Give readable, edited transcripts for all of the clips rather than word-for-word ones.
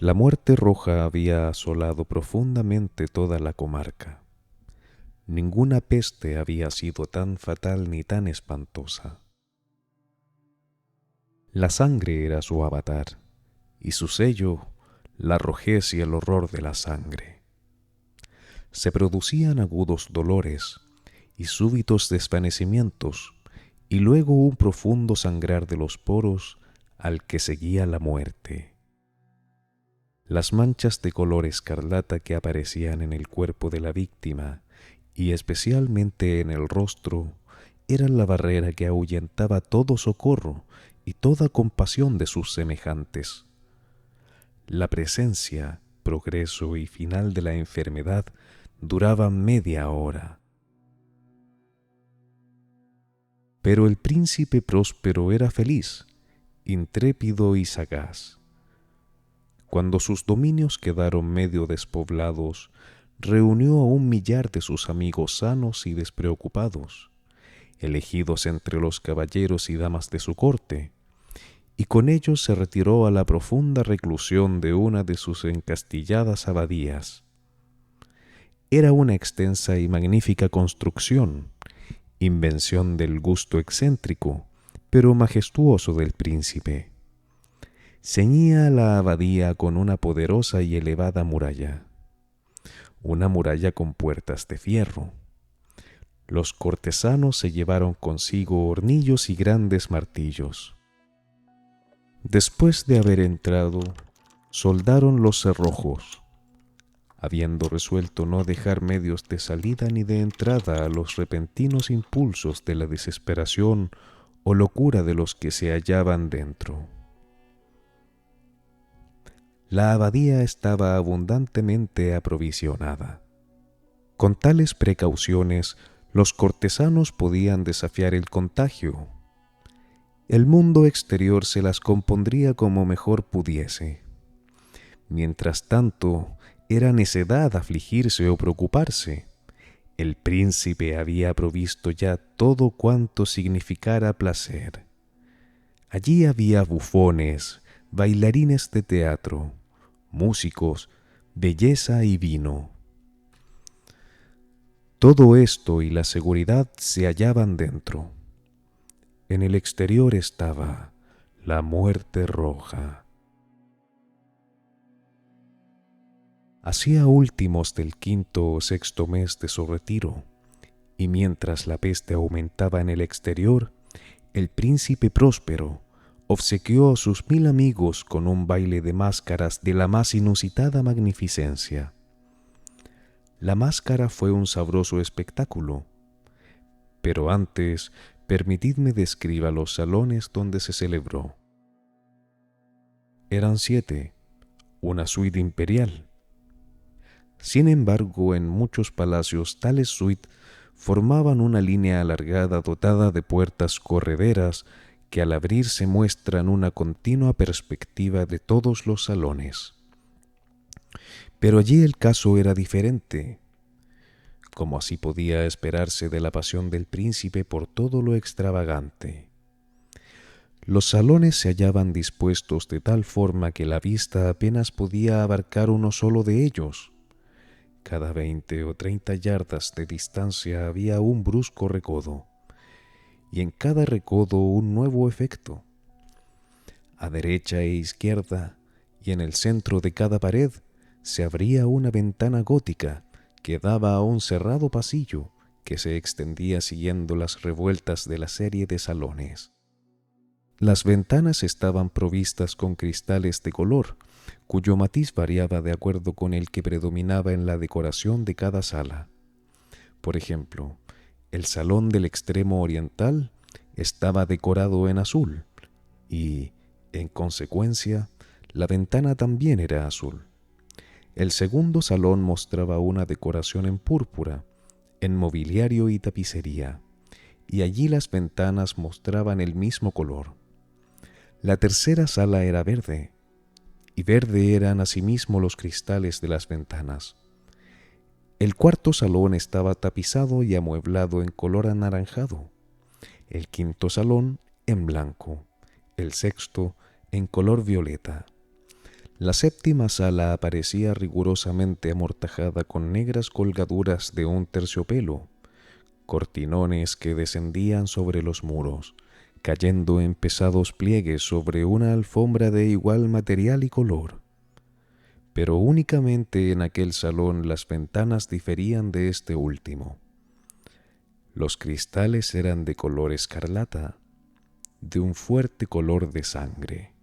La muerte roja había asolado profundamente toda la comarca. Ninguna peste había sido tan fatal ni tan espantosa. La sangre era su avatar, y su sello, la rojez y el horror de la sangre. Se producían agudos dolores y súbitos desvanecimientos, y luego un profundo sangrar de los poros al que seguía la muerte. Las manchas de color escarlata que aparecían en el cuerpo de la víctima, y especialmente en el rostro, eran la barrera que ahuyentaba todo socorro y toda compasión de sus semejantes. La presencia, progreso y final de la enfermedad duraban media hora. Pero el príncipe próspero era feliz, intrépido y sagaz. Cuando sus dominios quedaron medio despoblados, reunió a 1 millar de sus amigos sanos y despreocupados, elegidos entre los caballeros y damas de su corte, y con ellos se retiró a la profunda reclusión de una de sus encastilladas abadías. Era una extensa y magnífica construcción, invención del gusto excéntrico, pero majestuoso del príncipe. Ceñía la abadía con una poderosa y elevada muralla, una muralla con puertas de fierro. Los cortesanos se llevaron consigo hornillos y grandes martillos. Después de haber entrado, soldaron los cerrojos, habiendo resuelto no dejar medios de salida ni de entrada a los repentinos impulsos de la desesperación o locura de los que se hallaban dentro. La abadía estaba abundantemente aprovisionada. Con tales precauciones, los cortesanos podían desafiar el contagio. El mundo exterior se las compondría como mejor pudiese. Mientras tanto, era necedad afligirse o preocuparse. El príncipe había provisto ya todo cuanto significara placer. Allí había bufones, bailarines de teatro, músicos, belleza y vino. Todo esto y la seguridad se hallaban dentro. En el exterior estaba la muerte roja. Hacía últimos del 5º o 6º mes de su retiro, y mientras la peste aumentaba en el exterior, el príncipe próspero obsequió a sus 1000 amigos con un baile de máscaras de la más inusitada magnificencia. La máscara fue un sabroso espectáculo, pero antes permitidme describa los salones donde se celebró. Eran 7, una suite imperial. Sin embargo, en muchos palacios tales suites formaban una línea alargada dotada de puertas correderas que al abrirse muestran una continua perspectiva de todos los salones. Pero allí el caso era diferente, como así podía esperarse de la pasión del príncipe por todo lo extravagante. Los salones se hallaban dispuestos de tal forma que la vista apenas podía abarcar uno solo de ellos. Cada 20 o 30 yardas de distancia había un brusco recodo, y en cada recodo un nuevo efecto. A derecha e izquierda, y en el centro de cada pared, se abría una ventana gótica que daba a un cerrado pasillo que se extendía siguiendo las revueltas de la serie de salones. Las ventanas estaban provistas con cristales de color, cuyo matiz variaba de acuerdo con el que predominaba en la decoración de cada sala. Por ejemplo, el salón del extremo oriental estaba decorado en azul y, en consecuencia, la ventana también era azul. El segundo salón mostraba una decoración en púrpura, en mobiliario y tapicería, y allí las ventanas mostraban el mismo color. La tercera sala era verde, y verde eran asimismo los cristales de las ventanas. El cuarto salón estaba tapizado y amueblado en color anaranjado, el quinto salón en blanco, el sexto en color violeta. La séptima sala aparecía rigurosamente amortajada con negras colgaduras de un terciopelo, cortinones que descendían sobre los muros, cayendo en pesados pliegues sobre una alfombra de igual material y color. Pero únicamente en aquel salón las ventanas diferían de este último. Los cristales eran de color escarlata, de un fuerte color de sangre.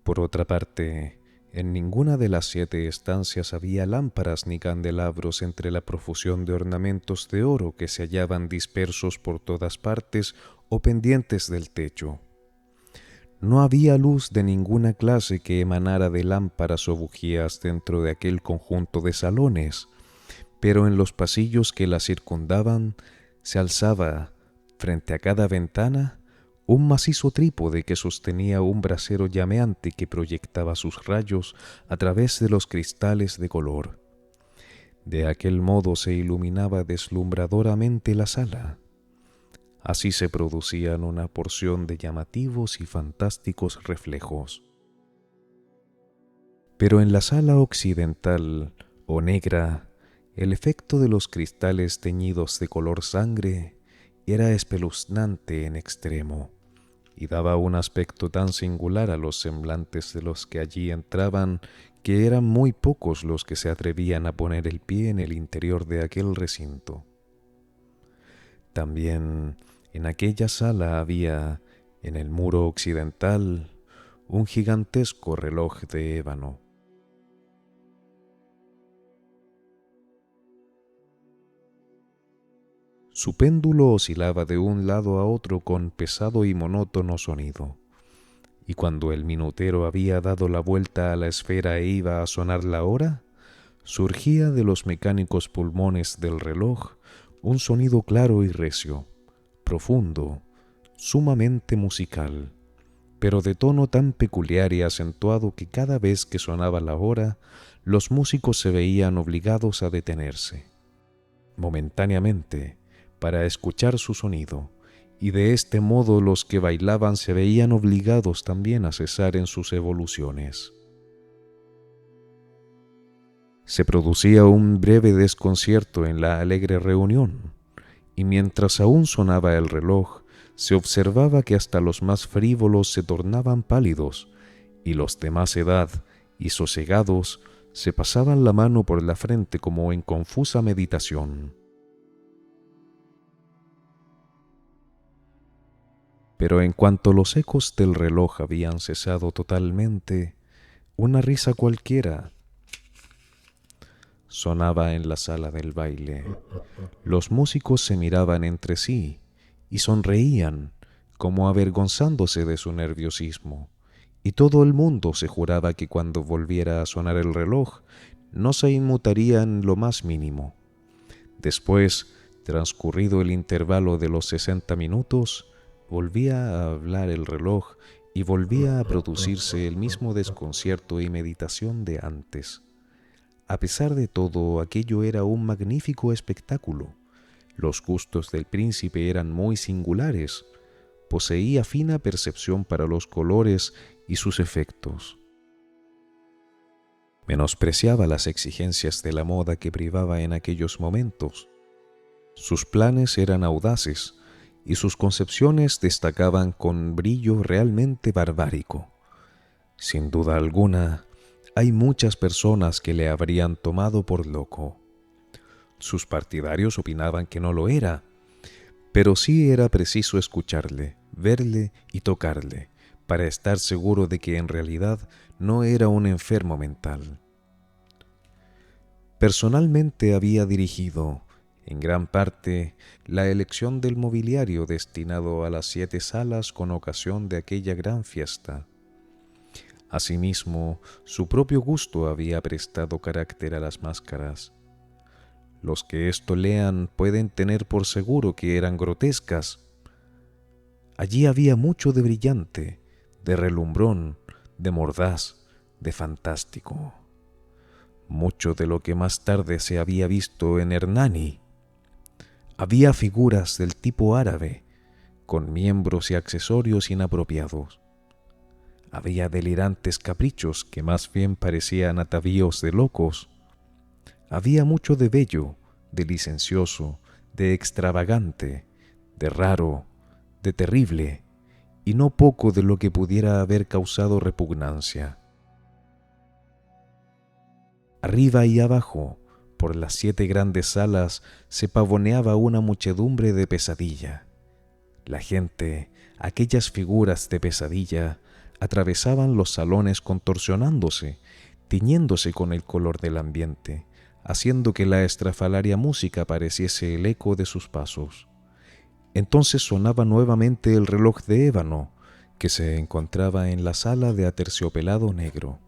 Por otra parte, en ninguna de las 7 estancias había lámparas ni candelabros entre la profusión de ornamentos de oro que se hallaban dispersos por todas partes o pendientes del techo. No había luz de ninguna clase que emanara de lámparas o bujías dentro de aquel conjunto de salones, pero en los pasillos que la circundaban se alzaba, frente a cada ventana, un macizo trípode que sostenía un brasero llameante que proyectaba sus rayos a través de los cristales de color. De aquel modo se iluminaba deslumbradoramente la sala. Así se producían una porción de llamativos y fantásticos reflejos. Pero en la sala occidental, o negra, el efecto de los cristales teñidos de color sangre era espeluznante en extremo, y daba un aspecto tan singular a los semblantes de los que allí entraban que eran muy pocos los que se atrevían a poner el pie en el interior de aquel recinto. También en aquella sala había, en el muro occidental, un gigantesco reloj de ébano. Su péndulo oscilaba de un lado a otro con pesado y monótono sonido, y cuando el minutero había dado la vuelta a la esfera e iba a sonar la hora, surgía de los mecánicos pulmones del reloj un sonido claro y recio, profundo, sumamente musical, pero de tono tan peculiar y acentuado que cada vez que sonaba la hora, los músicos se veían obligados a detenerse momentáneamente para escuchar su sonido, y de este modo los que bailaban se veían obligados también a cesar en sus evoluciones. Se producía un breve desconcierto en la alegre reunión, y mientras aún sonaba el reloj, se observaba que hasta los más frívolos se tornaban pálidos, y los de más edad y sosegados se pasaban la mano por la frente como en confusa meditación. Pero en cuanto los ecos del reloj habían cesado totalmente, una risa cualquiera sonaba en la sala del baile. Los músicos se miraban entre sí y sonreían, como avergonzándose de su nerviosismo, y todo el mundo se juraba que cuando volviera a sonar el reloj no se inmutaría en lo más mínimo. Después, transcurrido el intervalo de los 60 minutos, volvía a hablar el reloj y volvía a producirse el mismo desconcierto y meditación de antes. A pesar de todo, aquello era un magnífico espectáculo. Los gustos del príncipe eran muy singulares. Poseía fina percepción para los colores y sus efectos. Menospreciaba las exigencias de la moda que privaba en aquellos momentos. Sus planes eran audaces y sus concepciones destacaban con brillo realmente barbárico. Sin duda alguna, hay muchas personas que le habrían tomado por loco. Sus partidarios opinaban que no lo era, pero sí era preciso escucharle, verle y tocarle, para estar seguro de que en realidad no era un enfermo mental. Personalmente había dirigido, en gran parte, la elección del mobiliario destinado a las 7 salas con ocasión de aquella gran fiesta. Asimismo, su propio gusto había prestado carácter a las máscaras. Los que esto lean pueden tener por seguro que eran grotescas. Allí había mucho de brillante, de relumbrón, de mordaz, de fantástico. Mucho de lo que más tarde se había visto en Hernani. Había figuras del tipo árabe, con miembros y accesorios inapropiados. Había delirantes caprichos que más bien parecían atavíos de locos. Había mucho de bello, de licencioso, de extravagante, de raro, de terrible, y no poco de lo que pudiera haber causado repugnancia. Arriba y abajo, por las 7 grandes salas, se pavoneaba una muchedumbre de pesadilla. La gente, aquellas figuras de pesadilla, atravesaban los salones contorsionándose, tiñéndose con el color del ambiente, haciendo que la estrafalaria música pareciese el eco de sus pasos. Entonces sonaba nuevamente el reloj de ébano, que se encontraba en la sala de aterciopelado negro.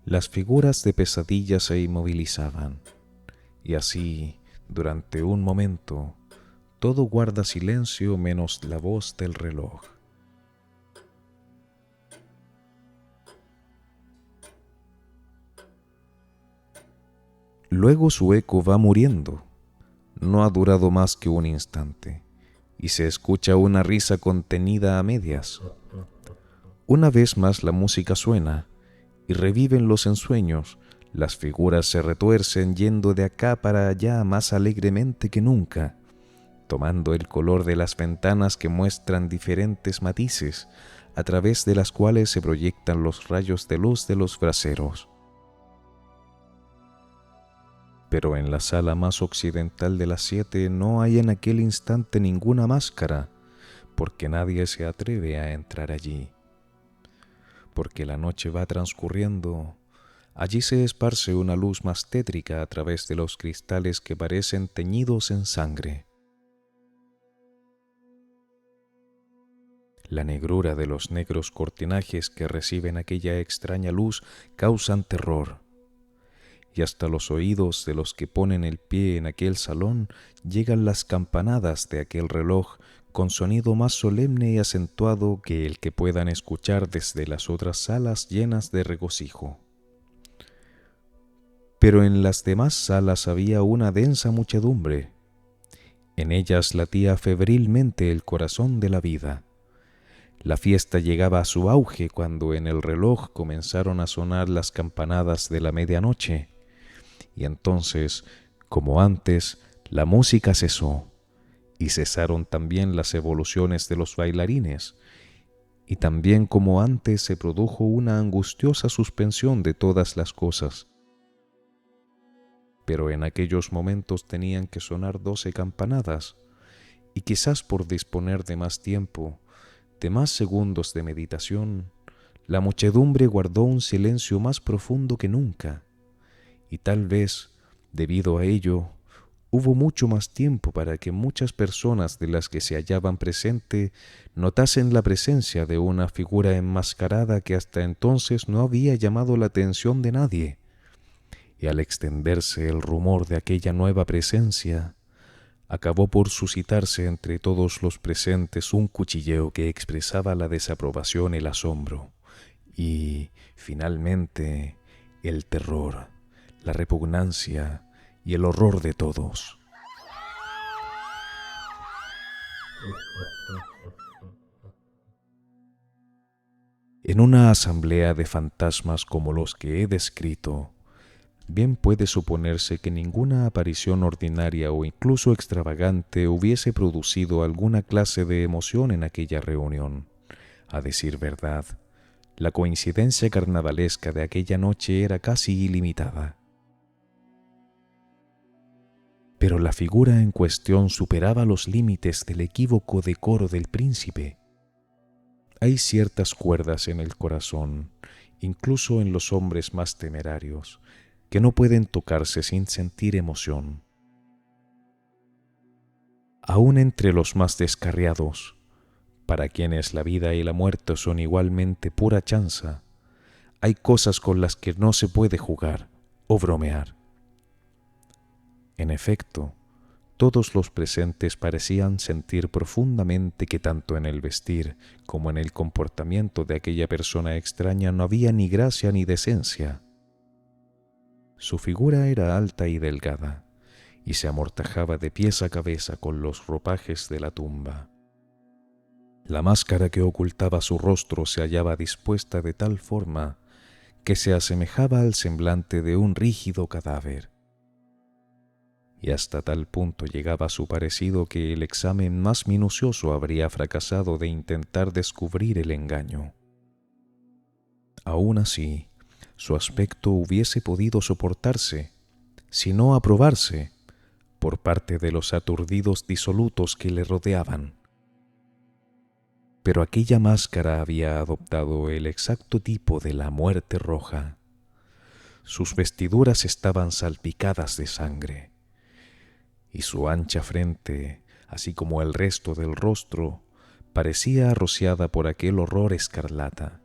Las figuras de pesadilla se inmovilizaban, y así, durante un momento, todo guarda silencio menos la voz del reloj. Luego su eco va muriendo. No ha durado más que un instante, y se escucha una risa contenida a medias. Una vez más la música suena, y reviven los ensueños. Las figuras se retuercen yendo de acá para allá más alegremente que nunca, tomando el color de las ventanas que muestran diferentes matices, a través de las cuales se proyectan los rayos de luz de los braseros. Pero en la sala más occidental de las 7 no hay en aquel instante ninguna máscara, porque nadie se atreve a entrar allí. Porque la noche va transcurriendo, allí se esparce una luz más tétrica a través de los cristales que parecen teñidos en sangre. La negrura de los negros cortinajes que reciben aquella extraña luz causan terror, y hasta los oídos de los que ponen el pie en aquel salón llegan las campanadas de aquel reloj con sonido más solemne y acentuado que el que puedan escuchar desde las otras salas llenas de regocijo. Pero en las demás salas había una densa muchedumbre. En ellas latía febrilmente el corazón de la vida. La fiesta llegaba a su auge cuando en el reloj comenzaron a sonar las campanadas de la medianoche, y entonces, como antes, la música cesó, y cesaron también las evoluciones de los bailarines, y también como antes se produjo una angustiosa suspensión de todas las cosas. Pero en aquellos momentos tenían que sonar 12 campanadas, y quizás por disponer de más tiempo, de más segundos de meditación, la muchedumbre guardó un silencio más profundo que nunca, y tal vez, debido a ello, hubo mucho más tiempo para que muchas personas de las que se hallaban presentes notasen la presencia de una figura enmascarada que hasta entonces no había llamado la atención de nadie. Y al extenderse el rumor de aquella nueva presencia, acabó por suscitarse entre todos los presentes un cuchilleo que expresaba la desaprobación y el asombro, y, finalmente, el terror, la repugnancia y el horror de todos. En una asamblea de fantasmas como los que he descrito, bien puede suponerse que ninguna aparición ordinaria o incluso extravagante hubiese producido alguna clase de emoción en aquella reunión. A decir verdad, la coincidencia carnavalesca de aquella noche era casi ilimitada. Pero la figura en cuestión superaba los límites del equívoco decoro del príncipe. Hay ciertas cuerdas en el corazón, incluso en los hombres más temerarios, que no pueden tocarse sin sentir emoción. Aún entre los más descarriados, para quienes la vida y la muerte son igualmente pura chanza, hay cosas con las que no se puede jugar o bromear. En efecto, todos los presentes parecían sentir profundamente que tanto en el vestir como en el comportamiento de aquella persona extraña no había ni gracia ni decencia. Su figura era alta y delgada, y se amortajaba de pies a cabeza con los ropajes de la tumba. La máscara que ocultaba su rostro se hallaba dispuesta de tal forma que se asemejaba al semblante de un rígido cadáver. Y hasta tal punto llegaba su parecido que el examen más minucioso habría fracasado de intentar descubrir el engaño. Aún así, su aspecto hubiese podido soportarse, si no aprobarse, por parte de los aturdidos disolutos que le rodeaban. Pero aquella máscara había adoptado el exacto tipo de la muerte roja. Sus vestiduras estaban salpicadas de sangre, y su ancha frente, así como el resto del rostro, parecía rociada por aquel horror escarlata.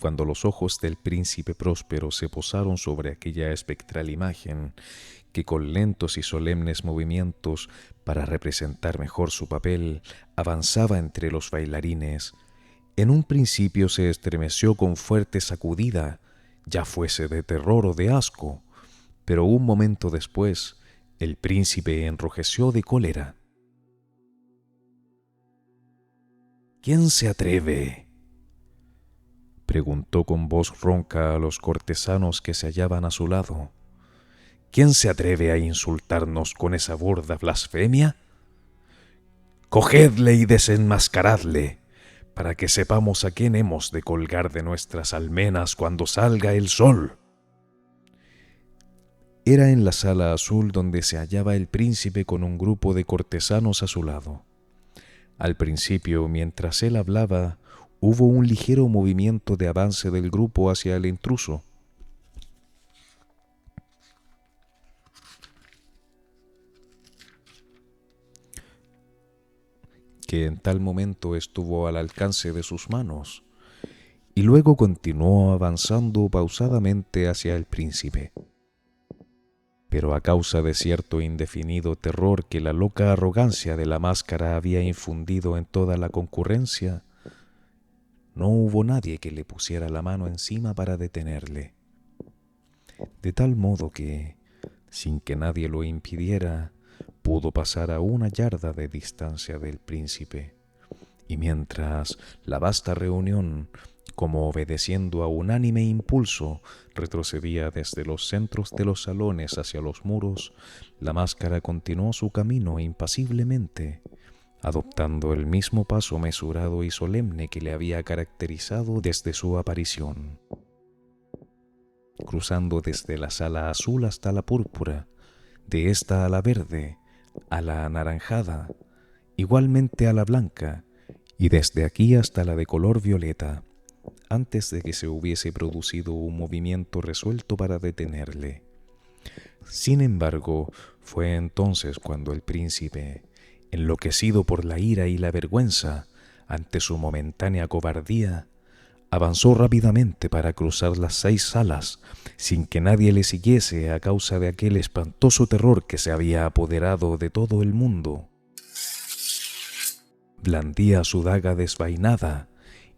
Cuando los ojos del príncipe próspero se posaron sobre aquella espectral imagen, que con lentos y solemnes movimientos, para representar mejor su papel, avanzaba entre los bailarines, en un principio se estremeció con fuerte sacudida, ya fuese de terror o de asco, pero un momento después, el príncipe enrojeció de cólera. «¿Quién se atreve?», preguntó con voz ronca a los cortesanos que se hallaban a su lado. «¿Quién se atreve a insultarnos con esa burda blasfemia? Cogedle y desenmascaradle, para que sepamos a quién hemos de colgar de nuestras almenas cuando salga el sol». Era en la sala azul donde se hallaba el príncipe con un grupo de cortesanos a su lado. Al principio, mientras él hablaba, hubo un ligero movimiento de avance del grupo hacia el intruso. Que en tal momento estuvo al alcance de sus manos, y luego continuó avanzando pausadamente hacia el príncipe. Pero a causa de cierto indefinido terror que la loca arrogancia de la máscara había infundido en toda la concurrencia, no hubo nadie que le pusiera la mano encima para detenerle. De tal modo que, sin que nadie lo impidiera, pudo pasar a una yarda de distancia del príncipe, y mientras la vasta reunión, como obedeciendo a unánime impulso, retrocedía desde los centros de los salones hacia los muros, la máscara continuó su camino impasiblemente, adoptando el mismo paso mesurado y solemne que le había caracterizado desde su aparición. Cruzando desde la sala azul hasta la púrpura, de esta a la verde, a la anaranjada, igualmente a la blanca, y desde aquí hasta la de color violeta, antes de que se hubiese producido un movimiento resuelto para detenerle. Sin embargo, fue entonces cuando el príncipe, enloquecido por la ira y la vergüenza ante su momentánea cobardía, avanzó rápidamente para cruzar las 6 salas, sin que nadie le siguiese a causa de aquel espantoso terror que se había apoderado de todo el mundo. Blandía su daga desvainada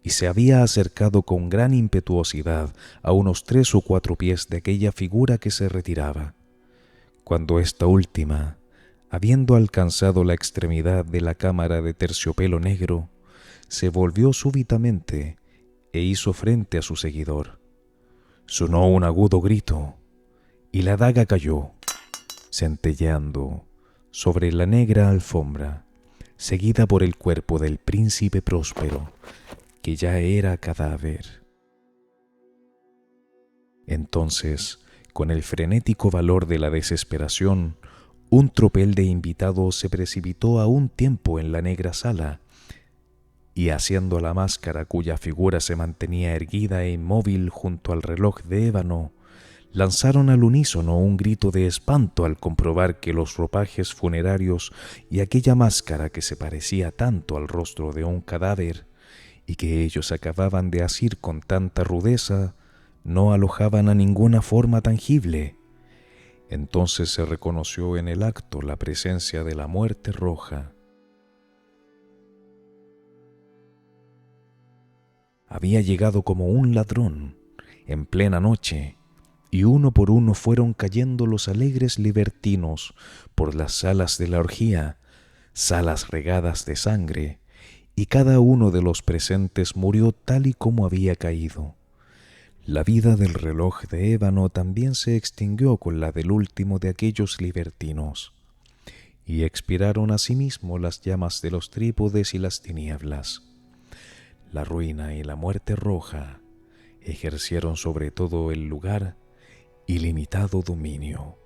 y se había acercado con gran impetuosidad a unos 3 o 4 pies de aquella figura que se retiraba, cuando esta última, habiendo alcanzado la extremidad de la cámara de terciopelo negro, se volvió súbitamente e hizo frente a su seguidor. Sonó un agudo grito, y la daga cayó, centelleando, sobre la negra alfombra, seguida por el cuerpo del príncipe próspero, que ya era cadáver. Entonces, con el frenético valor de la desesperación, un tropel de invitados se precipitó a un tiempo en la negra sala, y haciendo la máscara cuya figura se mantenía erguida e inmóvil junto al reloj de ébano, lanzaron al unísono un grito de espanto al comprobar que los ropajes funerarios y aquella máscara que se parecía tanto al rostro de un cadáver y que ellos acababan de asir con tanta rudeza, no alojaban a ninguna forma tangible. Entonces se reconoció en el acto la presencia de la muerte roja. Había llegado como un ladrón, en plena noche, y uno por uno fueron cayendo los alegres libertinos por las salas de la orgía, salas regadas de sangre, y cada uno de los presentes murió tal y como había caído. La vida del reloj de ébano también se extinguió con la del último de aquellos libertinos, y expiraron asimismo las llamas de los trípodes y las tinieblas. La ruina y la muerte roja ejercieron sobre todo el lugar ilimitado dominio.